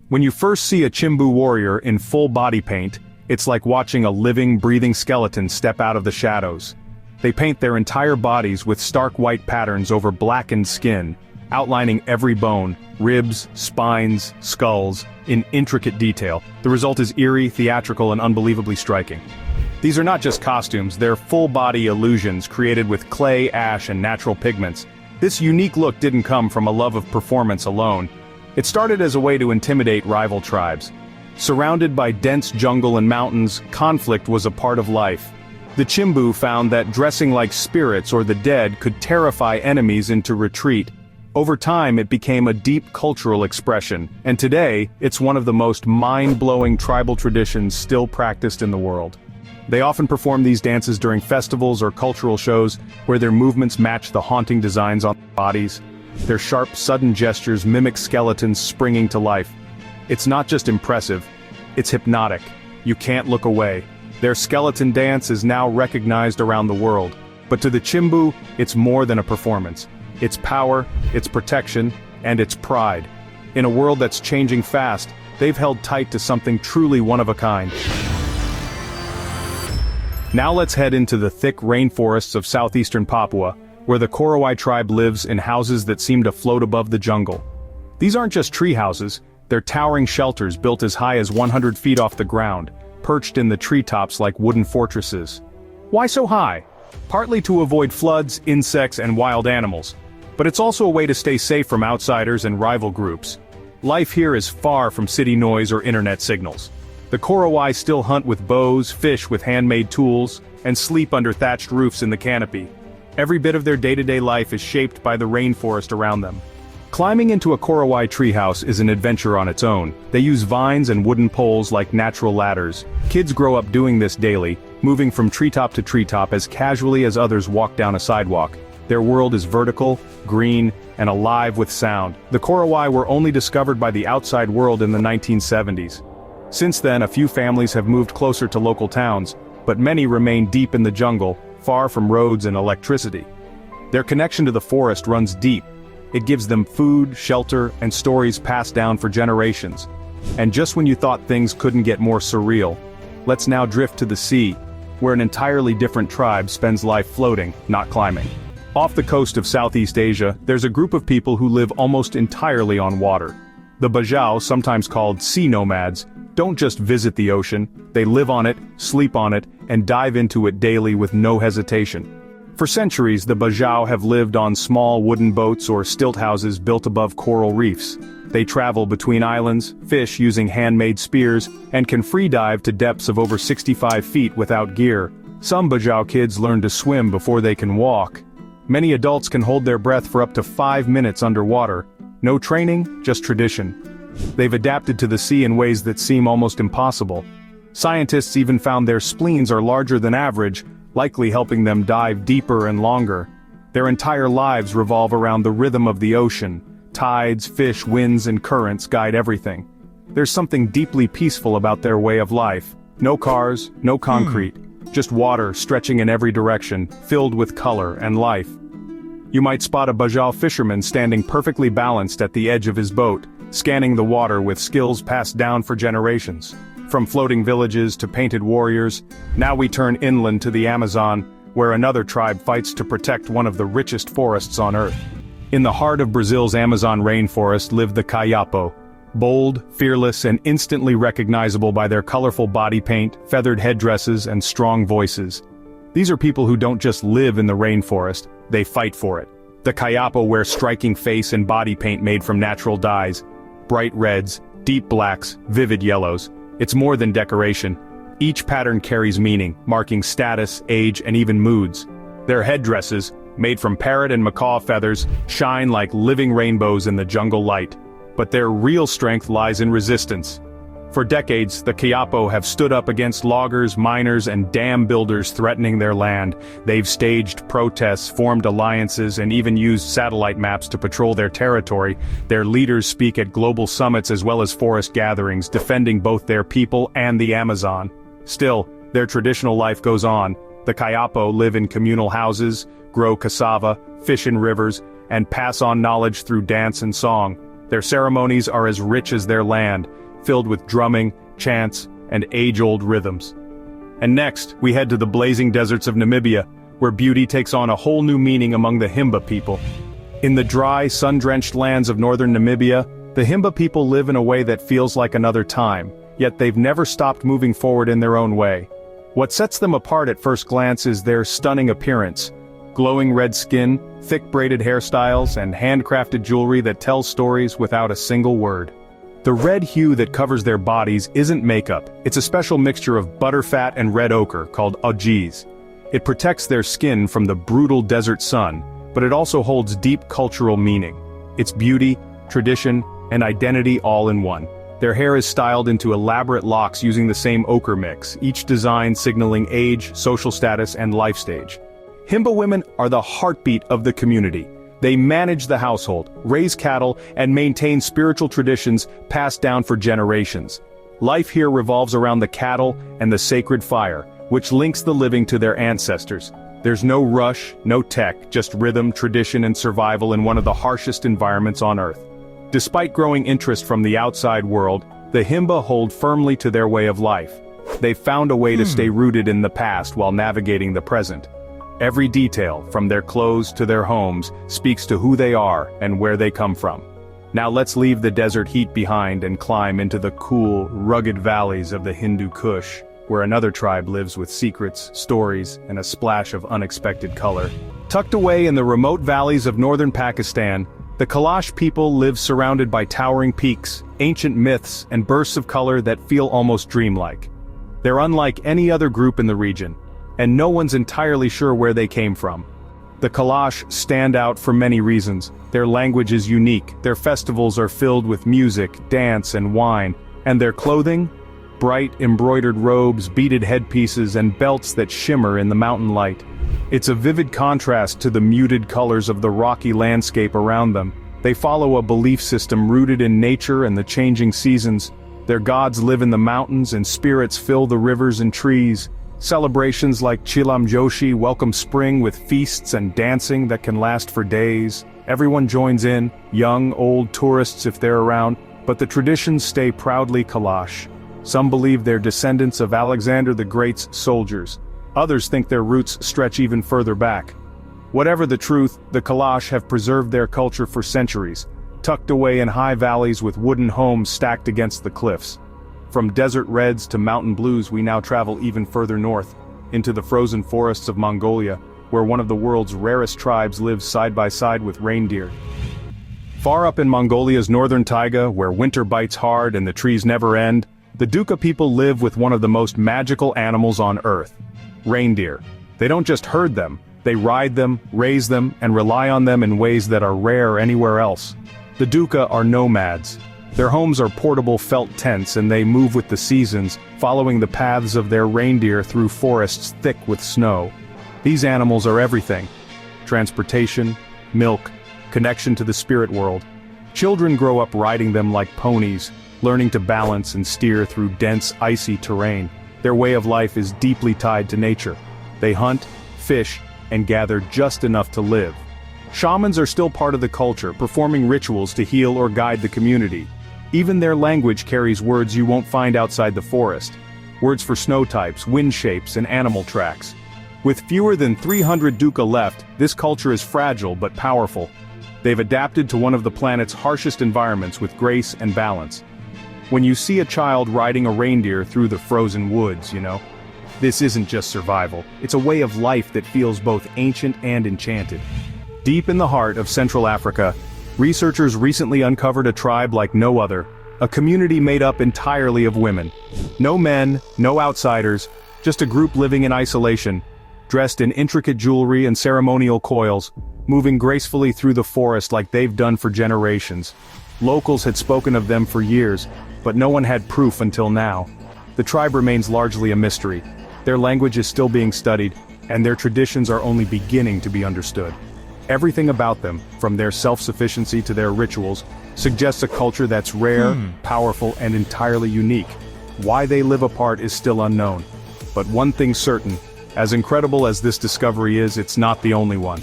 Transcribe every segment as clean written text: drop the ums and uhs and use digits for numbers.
When you first see a Chimbu warrior in full body paint, it's like watching a living, breathing skeleton step out of the shadows. They paint their entire bodies with stark white patterns over blackened skin, outlining every bone, ribs, spines, skulls, in intricate detail. The result is eerie, theatrical, and unbelievably striking. These are not just costumes, they're full-body illusions created with clay, ash, and natural pigments. This unique look didn't come from a love of performance alone. It started as a way to intimidate rival tribes. Surrounded by dense jungle and mountains, conflict was a part of life. The Chimbu found that dressing like spirits or the dead could terrify enemies into retreat. Over time it became a deep cultural expression, and today, it's one of the most mind-blowing tribal traditions still practiced in the world. They often perform these dances during festivals or cultural shows, where their movements match the haunting designs on their bodies. Their sharp, sudden gestures mimic skeletons springing to life. It's not just impressive, it's hypnotic. You can't look away. Their skeleton dance is now recognized around the world. But to the Chimbu, it's more than a performance. It's power, it's protection, and it's pride. In a world that's changing fast, they've held tight to something truly one of a kind. Now let's head into the thick rainforests of southeastern Papua, where the Cororoai tribe lives in houses that seem to float above the jungle. These aren't just tree houses, they're towering shelters built as high as 100 feet off the ground, perched in the treetops like wooden fortresses. Why so high? Partly to avoid floods, insects, and wild animals. But it's also a way to stay safe from outsiders and rival groups. Life here is far from city noise or internet signals. The Cororoai still hunt with bows, fish with handmade tools, and sleep under thatched roofs in the canopy. Every bit of their day-to-day life is shaped by the rainforest around them. Climbing into a Cororoai treehouse is an adventure on its own. They use vines and wooden poles like natural ladders. Kids grow up doing this daily, moving from treetop to treetop as casually as others walk down a sidewalk. Their world is vertical, green, and alive with sound. The Cororoai were only discovered by the outside world in the 1970s. Since then, a few families have moved closer to local towns, but many remain deep in the jungle, far from roads and electricity. Their connection to the forest runs deep. It gives them food, shelter, and stories passed down for generations. And just when you thought things couldn't get more surreal, let's now drift to the sea, where an entirely different tribe spends life floating, not climbing. Off the coast of Southeast Asia, there's a group of people who live almost entirely on water. The Baja, sometimes called sea nomads, don't just visit the ocean, they live on it, sleep on it, and dive into it daily with no hesitation. For centuries, the Baja have lived on small wooden boats or stilt houses built above coral reefs. They travel between islands, fish using handmade spears, and can free dive to depths of over 65 feet without gear. Some Baja kids learn to swim before they can walk. Many adults can hold their breath for up to 5 minutes underwater. No training, just tradition. They've adapted to the sea in ways that seem almost impossible. Scientists even found their spleens are larger than average, likely helping them dive deeper and longer. Their entire lives revolve around the rhythm of the ocean. Tides, fish, winds, and currents guide everything. There's something deeply peaceful about their way of life. No cars, no concrete, just water stretching in every direction, filled with color and life. You might spot a Baja fisherman standing perfectly balanced at the edge of his boat, scanning the water with skills passed down for generations. From floating villages to painted warriors, now we turn inland to the Amazon, where another tribe fights to protect one of the richest forests on Earth. In the heart of Brazil's Amazon rainforest live the Kyapo. Bold, fearless, and instantly recognizable by their colorful body paint, feathered headdresses, and strong voices. These are people who don't just live in the rainforest, they fight for it. The Kyapo wear striking face and body paint made from natural dyes. Bright reds, deep blacks, vivid yellows. It's more than decoration. Each pattern carries meaning, marking status, age, and even moods. Their headdresses, made from parrot and macaw feathers, shine like living rainbows in the jungle light. But their real strength lies in resistance. For decades, the Kyapo have stood up against loggers, miners, and dam builders threatening their land. They've staged protests, formed alliances, and even used satellite maps to patrol their territory. Their leaders speak at global summits as well as forest gatherings, defending both their people and the Amazon. Still, their traditional life goes on. The Kyapo live in communal houses, grow cassava, fish in rivers, and pass on knowledge through dance and song. Their ceremonies are as rich as their land, filled with drumming, chants, and age-old rhythms. And next, we head to the blazing deserts of Namibia, where beauty takes on a whole new meaning among the Himba people. In the dry, sun-drenched lands of northern Namibia, the Himba people live in a way that feels like another time, yet they've never stopped moving forward in their own way. What sets them apart at first glance is their stunning appearance. Glowing red skin, thick braided hairstyles, and handcrafted jewelry that tells stories without a single word. The red hue that covers their bodies isn't makeup, it's a special mixture of butterfat and red ochre called ogies. It protects their skin from the brutal desert sun, but it also holds deep cultural meaning. It's beauty, tradition, and identity all in one. Their hair is styled into elaborate locks using the same ochre mix, each design signaling age, social status, and life stage. Himba women are the heartbeat of the community. They manage the household, raise cattle, and maintain spiritual traditions passed down for generations. Life here revolves around the cattle and the sacred fire, which links the living to their ancestors. There's no rush, no tech, just rhythm, tradition, and survival in one of the harshest environments on Earth. Despite growing interest from the outside world, the Himba hold firmly to their way of life. They've found a way to stay rooted in the past while navigating the present. Every detail, from their clothes to their homes, speaks to who they are and where they come from. Now let's leave the desert heat behind and climb into the cool, rugged valleys of the Hindu Kush, where another tribe lives with secrets, stories, and a splash of unexpected color. Tucked away in the remote valleys of northern Pakistan, the Kalash people live surrounded by towering peaks, ancient myths, and bursts of color that feel almost dreamlike. They're unlike any other group in the region, and no one's entirely sure where they came from. The Kalash stand out for many reasons. Their language is unique, their festivals are filled with music, dance, and wine, and their clothing? Bright embroidered robes, beaded headpieces, and belts that shimmer in the mountain light. It's a vivid contrast to the muted colors of the rocky landscape around them. They follow a belief system rooted in nature and the changing seasons. Their gods live in the mountains and spirits fill the rivers and trees. Celebrations like Chilam Joshi welcome spring with feasts and dancing that can last for days. Everyone joins in, young, old, tourists if they're around, but the traditions stay proudly Kalash. Some believe they're descendants of Alexander the Great's soldiers. Others think their roots stretch even further back. Whatever the truth, the Kalash have preserved their culture for centuries, tucked away in high valleys with wooden homes stacked against the cliffs. From desert reds to mountain blues, we now travel even further north, into the frozen forests of Mongolia, where one of the world's rarest tribes lives side by side with reindeer. Far up in Mongolia's northern taiga, where winter bites hard and the trees never end, the Duga people live with one of the most magical animals on Earth: reindeer. They don't just herd them, they ride them, raise them, and rely on them in ways that are rare anywhere else. The Duga are nomads. Their homes are portable felt tents, and they move with the seasons, following the paths of their reindeer through forests thick with snow. These animals are everything: transportation, milk, connection to the spirit world. Children grow up riding them like ponies, learning to balance and steer through dense, icy terrain. Their way of life is deeply tied to nature. They hunt, fish, and gather just enough to live. Shamans are still part of the culture, performing rituals to heal or guide the community. Even their language carries words you won't find outside the forest. Words for snow types, wind shapes, and animal tracks. With fewer than 300 Duga left, this culture is fragile but powerful. They've adapted to one of the planet's harshest environments with grace and balance. When you see a child riding a reindeer through the frozen woods, this isn't just survival. It's a way of life that feels both ancient and enchanted. Deep in the heart of Central Africa, researchers recently uncovered a tribe like no other, a community made up entirely of women. No men, no outsiders, just a group living in isolation, dressed in intricate jewelry and ceremonial coils, moving gracefully through the forest like they've done for generations. Locals had spoken of them for years, but no one had proof until now. The tribe remains largely a mystery. Their language is still being studied, and their traditions are only beginning to be understood. Everything about them, from their self-sufficiency to their rituals, suggests a culture that's rare, powerful, and entirely unique. Why they live apart is still unknown. But one thing's certain: as incredible as this discovery is, it's not the only one.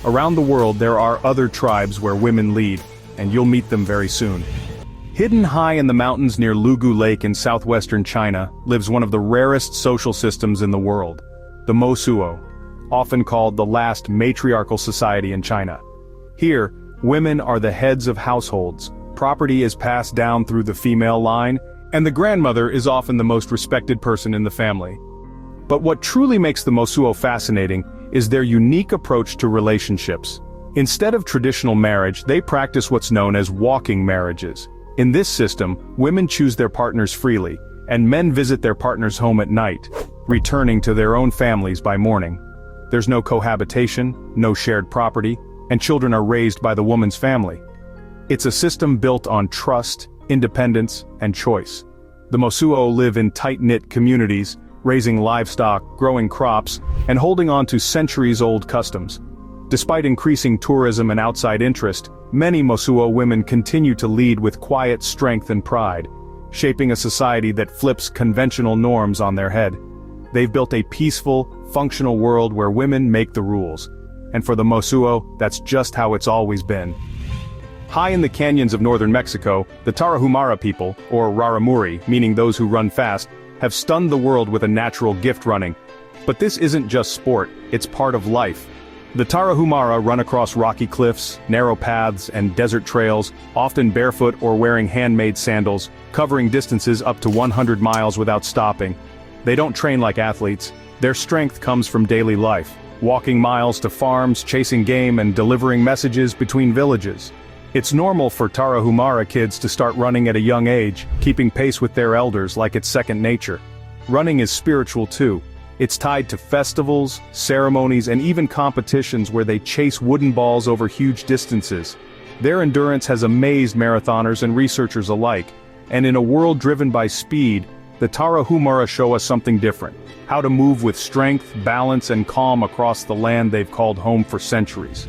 Around the world there are other tribes where women lead, and you'll meet them very soon. Hidden high in the mountains near Lugu Lake in southwestern China lives one of the rarest social systems in the world, the Mosuo, often called the last matriarchal society in China. Here, women are the heads of households, property is passed down through the female line, and the grandmother is often the most respected person in the family. But what truly makes the Mosuo fascinating is their unique approach to relationships. Instead of traditional marriage, they practice what's known as walking marriages. In this system, women choose their partners freely, and men visit their partner's home at night, returning to their own families by morning. There's no cohabitation, no shared property, and children are raised by the woman's family. It's a system built on trust, independence, and choice. The Mosuo live in tight-knit communities, raising livestock, growing crops, and holding on to centuries-old customs. Despite increasing tourism and outside interest, many Mosuo women continue to lead with quiet strength and pride, shaping a society that flips conventional norms on their head. They've built a peaceful, functional world where women make the rules. And for the Mosuo, that's just how it's always been. High in the canyons of northern Mexico, the Tarahumara people, or Raramuri, meaning those who run fast, have stunned the world with a natural gift running. But this isn't just sport, it's part of life. The Tarahumara run across rocky cliffs, narrow paths, and desert trails, often barefoot or wearing handmade sandals, covering distances up to 100 miles without stopping. They don't train like athletes. Their strength comes from daily life, walking miles to farms, chasing game, and delivering messages between villages. It's normal for Tarahumara kids to start running at a young age, keeping pace with their elders like it's second nature. Running is spiritual too. It's tied to festivals, ceremonies, and even competitions where they chase wooden balls over huge distances. Their endurance has amazed marathoners and researchers alike, and in a world driven by speed, the Tarahumara show us something different: how to move with strength, balance, and calm across the land they've called home for centuries.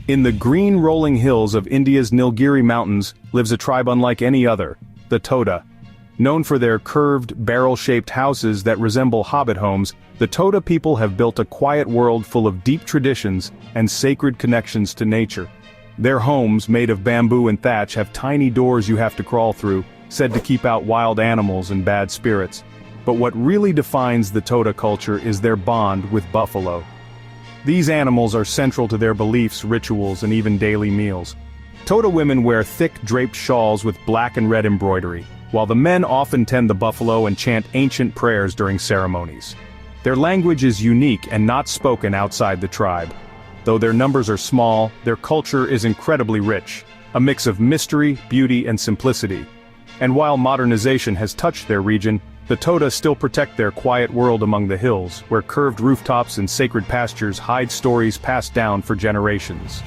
In the green rolling hills of India's Nilgiri Mountains lives a tribe unlike any other, the Tota. Known for their curved, barrel-shaped houses that resemble hobbit homes, the Tota people have built a quiet world full of deep traditions and sacred connections to nature. Their homes, made of bamboo and thatch, have tiny doors you have to crawl through, said to keep out wild animals and bad spirits. But what really defines the Tota culture is their bond with buffalo. These animals are central to their beliefs, rituals, and even daily meals. Tota women wear thick draped shawls with black and red embroidery, while the men often tend the buffalo and chant ancient prayers during ceremonies. Their language is unique and not spoken outside the tribe. Though their numbers are small, their culture is incredibly rich, a mix of mystery, beauty, and simplicity. And while modernization has touched their region, the Tota still protect their quiet world among the hills, where curved rooftops and sacred pastures hide stories passed down for generations.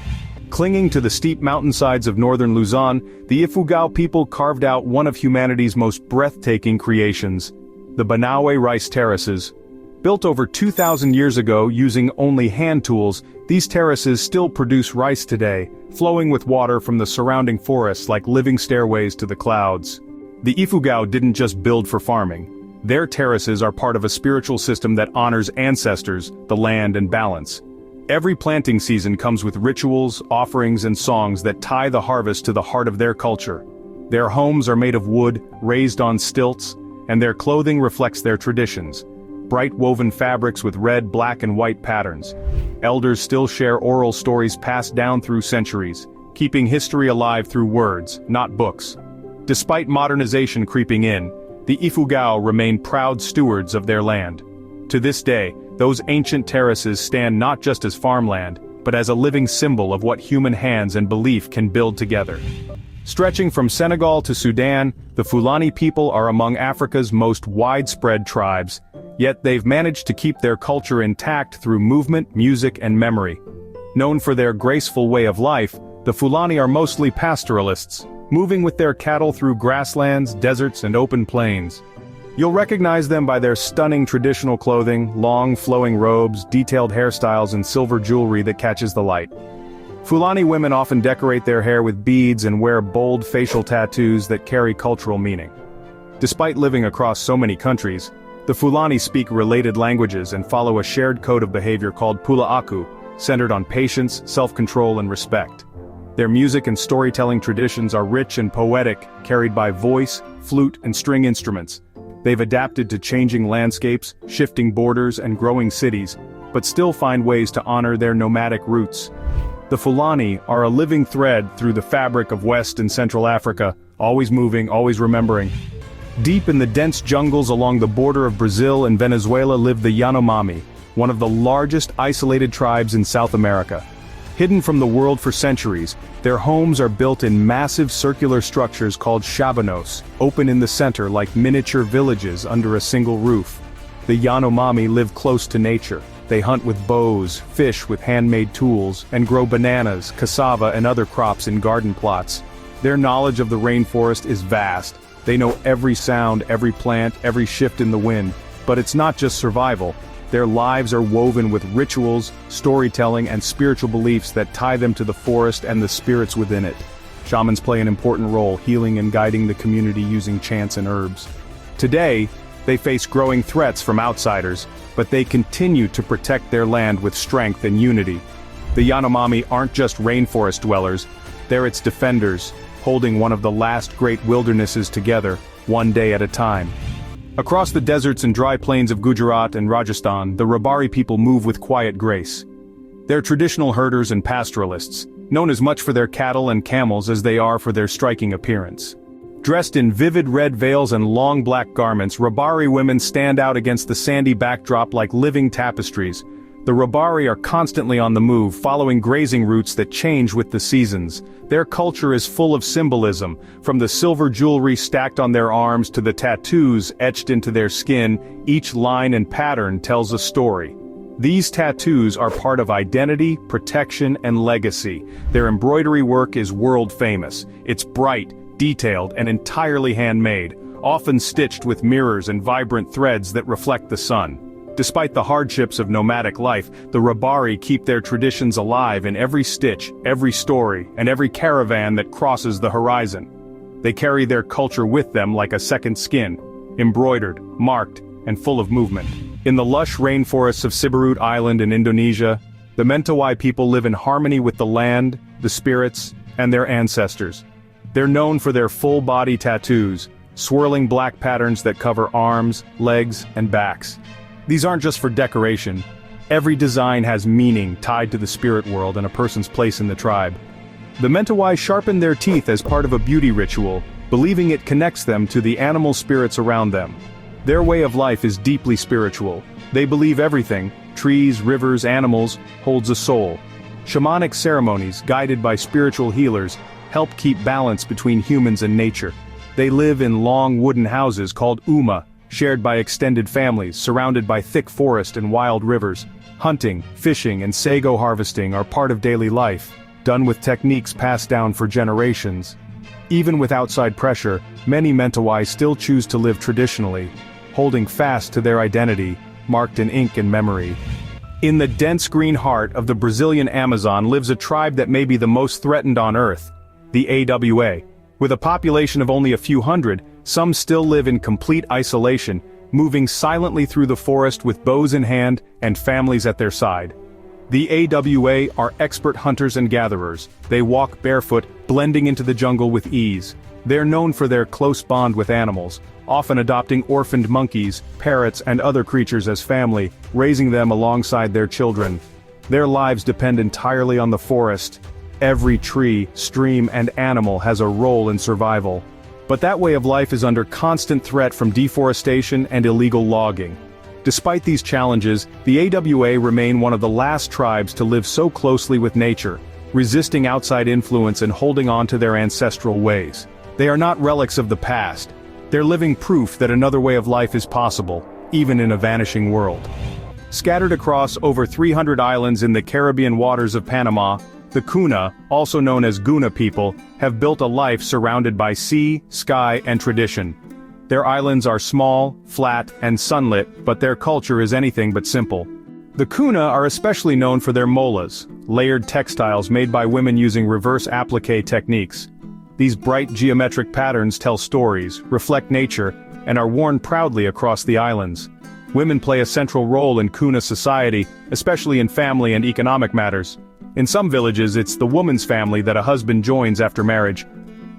Clinging to the steep mountainsides of northern Luzon, the Ephuga people carved out one of humanity's most breathtaking creations, the Banawe rice terraces. Built over 2,000 years ago using only hand tools, these terraces still produce rice today, flowing with water from the surrounding forests like living stairways to the clouds. The Ephuga didn't just build for farming. Their terraces are part of a spiritual system that honors ancestors, the land, and balance. Every planting season comes with rituals, offerings, and songs that tie the harvest to the heart of their culture. Their homes are made of wood, raised on stilts, and their clothing reflects their traditions. Bright woven fabrics with red, black, and white patterns. Elders still share oral stories passed down through centuries, keeping history alive through words, not books. Despite modernization creeping in, the Ephuga remain proud stewards of their land. To this day, those ancient terraces stand not just as farmland, but as a living symbol of what human hands and belief can build together. Stretching from Senegal to Sudan, the Fulani people are among Africa's most widespread tribes, yet they've managed to keep their culture intact through movement, music, and memory. Known for their graceful way of life, the Fulani are mostly pastoralists, moving with their cattle through grasslands, deserts, and open plains. You'll recognize them by their stunning traditional clothing, long flowing robes, detailed hairstyles, and silver jewelry that catches the light. Fulani women often decorate their hair with beads and wear bold facial tattoos that carry cultural meaning. Despite living across so many countries, the Fulani speak related languages and follow a shared code of behavior called Pulaaku, centered on patience, self-control, and respect. Their music and storytelling traditions are rich and poetic, carried by voice, flute, and string instruments. They've adapted to changing landscapes, shifting borders, and growing cities, but still find ways to honor their nomadic roots. The Fulani are a living thread through the fabric of West and Central Africa, always moving, always remembering. Deep in the dense jungles along the border of Brazil and Venezuela live the Yanomami, one of the largest isolated tribes in South America. Hidden from the world for centuries, their homes are built in massive circular structures called shabanos, open in the center like miniature villages under a single roof. The Yanomami live close to nature. They hunt with bows, fish with handmade tools, and grow bananas, cassava, and other crops in garden plots. Their knowledge of the rainforest is vast. They know every sound, every plant, every shift in the wind. But it's not just survival. Their lives are woven with rituals, storytelling, and spiritual beliefs that tie them to the forest and the spirits within it. Shamans play an important role, healing and guiding the community using chants and herbs. Today, they face growing threats from outsiders, but they continue to protect their land with strength and unity. The Yanomami aren't just rainforest dwellers, they're its defenders, holding one of the last great wildernesses together, one day at a time. Across the deserts and dry plains of Gujarat and Rajasthan, the Rabbari people move with quiet grace. They're traditional herders and pastoralists, known as much for their cattle and camels as they are for their striking appearance. Dressed in vivid red veils and long black garments, Rabbari women stand out against the sandy backdrop like living tapestries. The Rabbari are constantly on the move, following grazing routes that change with the seasons. Their culture is full of symbolism, from the silver jewelry stacked on their arms to the tattoos etched into their skin. Each line and pattern tells a story. These tattoos are part of identity, protection, and legacy. Their embroidery work is world famous. It's bright, detailed, and entirely handmade, often stitched with mirrors and vibrant threads that reflect the sun. Despite the hardships of nomadic life, the Rabbari keep their traditions alive in every stitch, every story, and every caravan that crosses the horizon. They carry their culture with them like a second skin, embroidered, marked, and full of movement. In the lush rainforests of Siberut Island in Indonesia, the Mentoai people live in harmony with the land, the spirits, and their ancestors. They're known for their full-body tattoos, swirling black patterns that cover arms, legs, and backs. These aren't just for decoration. Every design has meaning tied to the spirit world and a person's place in the tribe. The Mentoai sharpen their teeth as part of a beauty ritual, believing it connects them to the animal spirits around them. Their way of life is deeply spiritual. They believe everything, trees, rivers, animals, holds a soul. Shamanic ceremonies, guided by spiritual healers, help keep balance between humans and nature. They live in long wooden houses called uma, shared by extended families, surrounded by thick forest and wild rivers. Hunting, fishing, and sago harvesting are part of daily life, done with techniques passed down for generations. Even with outside pressure, many Mentoai still choose to live traditionally, holding fast to their identity, marked in ink and memory. In the dense green heart of the Brazilian Amazon lives a tribe that may be the most threatened on Earth, the AWA. With a population of only a few hundred, some still live in complete isolation, moving silently through the forest with bows in hand and families at their side. The AWA are expert hunters and gatherers. They walk barefoot, blending into the jungle with ease. They're known for their close bond with animals, often adopting orphaned monkeys, parrots, and other creatures as family, raising them alongside their children. Their lives depend entirely on the forest. Every tree, stream, and animal has a role in survival. But that way of life is under constant threat from deforestation and illegal logging. Despite these challenges, the AWA remain one of the last tribes to live so closely with nature, resisting outside influence and holding on to their ancestral ways. They are not relics of the past. They're living proof that another way of life is possible, even in a vanishing world. Scattered across over 300 islands in the Caribbean waters of Panama, the Kuna, also known as Guna people, have built a life surrounded by sea, sky, and tradition. Their islands are small, flat, and sunlit, but their culture is anything but simple. The Kuna are especially known for their molas, layered textiles made by women using reverse applique techniques. These bright geometric patterns tell stories, reflect nature, and are worn proudly across the islands. Women play a central role in Kuna society, especially in family and economic matters. In some villages, it's the woman's family that a husband joins after marriage.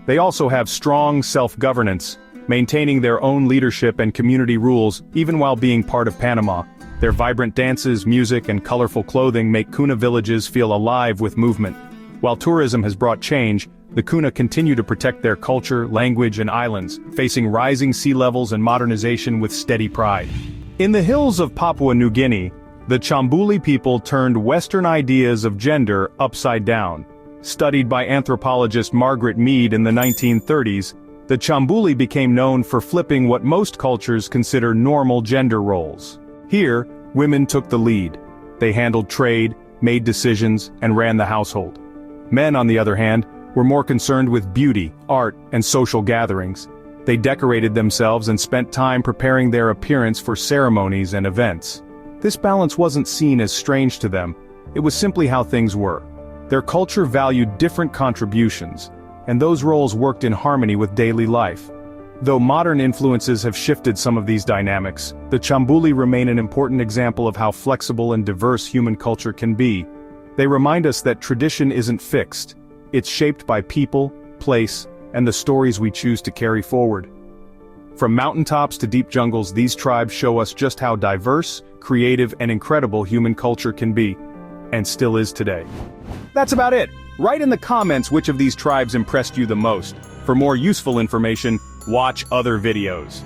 They also have strong self-governance, maintaining their own leadership and community rules, even while being part of Panama. Their vibrant dances, music, and colorful clothing make Kuna villages feel alive with movement. While tourism has brought change, the Kuna continue to protect their culture, language, and islands, facing rising sea levels and modernization with steady pride. In the hills of Papua New Guinea, the Chambuli people turned Western ideas of gender upside down. Studied by anthropologist Margaret Mead in the 1930s, the Chambuli became known for flipping what most cultures consider normal gender roles. Here, women took the lead. They handled trade, made decisions, and ran the household. Men, on the other hand, were more concerned with beauty, art, and social gatherings. They decorated themselves and spent time preparing their appearance for ceremonies and events. This balance wasn't seen as strange to them, it was simply how things were. Their culture valued different contributions, and those roles worked in harmony with daily life. Though modern influences have shifted some of these dynamics, the Chambuli remain an important example of how flexible and diverse human culture can be. They remind us that tradition isn't fixed, it's shaped by people, place, and the stories we choose to carry forward. From mountaintops to deep jungles, these tribes show us just how diverse, creative, and incredible human culture can be, and still is today. That's about it. Write in the comments which of these tribes impressed you the most. For more useful information, watch other videos.